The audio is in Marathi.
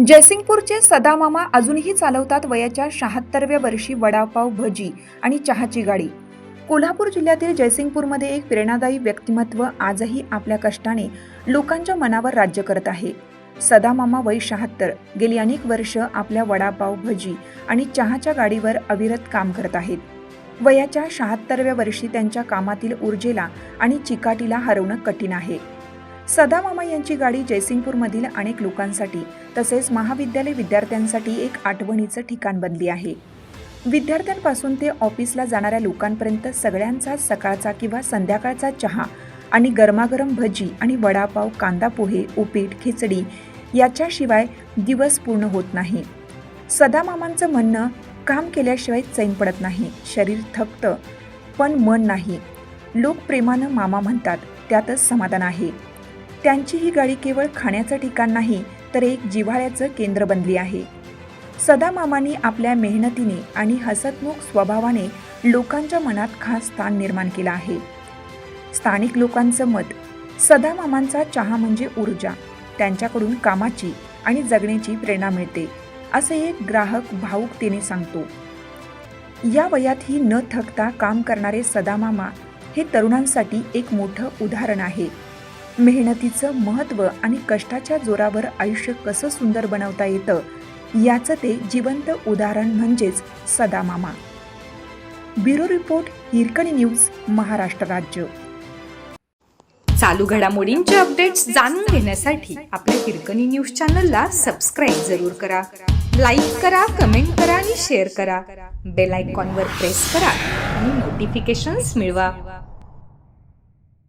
जयसिंगपूरचे सदामामा अजूनही चालवतात वयाच्या 76व्या वर्षी वडापाव, भजी आणि चहाची गाडी. कोल्हापूर जिल्ह्यातील जयसिंगपूरमध्ये एक प्रेरणादायी व्यक्तिमत्व आजही आपल्या कष्टाने लोकांच्या मनावर राज्य करत आहे. सदामामा वय 76 गेली अनेक वर्ष आपल्या वडापाव, भजी आणि चहाच्या गाडीवर अविरत काम करत आहेत. वयाच्या 76व्या वर्षी त्यांच्या कामातील ऊर्जेला आणि चिकाटीला हरवणं कठीण आहे. सदामामा यांची गाडी जयसिंगपूरमधील अनेक लोकांसाठी तसेच महाविद्यालय विद्यार्थ्यांसाठी एक आठवणीचं ठिकाण बनली आहे. विद्यार्थ्यांपासून ते ऑफिसला जाणाऱ्या लोकांपर्यंत सगळ्यांचा सकाळचा किंवा संध्याकाळचा चहा आणि गरमागरम भजी आणि वडापाव, कांदा पोहे, उपीट, खिचडी याच्याशिवाय दिवस पूर्ण होत नाही. सदामामांचं म्हणणं, काम केल्याशिवाय चैन पडत नाही. शरीर थकतं पण मन नाही. लोक प्रेमानं मामा म्हणतात, त्यातच समाधान आहे. त्यांची ही गाडी केवळ खाण्याचं ठिकाण नाही तर एक जिव्हाळ्याचं केंद्र बनली आहे. सदामामांनी आपल्या मेहनतीने आणि हसतमुख स्वभावाने लोकांच्या मनात खास स्थान निर्माण केलं आहे. स्थानिक लोकांचं मत, सदामामांचा चहा म्हणजे ऊर्जा. त्यांच्याकडून कामाची आणि जगण्याची प्रेरणा मिळते, असे एक ग्राहक भावुकतेने सांगतो. या वयातही न थकता काम करणारे सदामामा हे तरुणांसाठी एक मोठं उदाहरण आहे. मेहनतीचं महत्त्व आणि कष्टाच्या जोरावर आयुष्य कसं सुंदर बनवता येतं याचं ते जिवंत उदाहरण म्हणजेच सदामामा. Bureau report, Hirkani news, Maharashtra राज्य. चालू घडामोडींचे अपडेट्स जाणून घेण्यासाठी आपल्या हिरकणी न्यूज चॅनलला सबस्क्राईब जरूर करा. लाईक करा, कमेंट करा आणि शेअर करा. बेल आयकॉनवर प्रेस करा आणि नोटिफिकेशन्स मिळवा.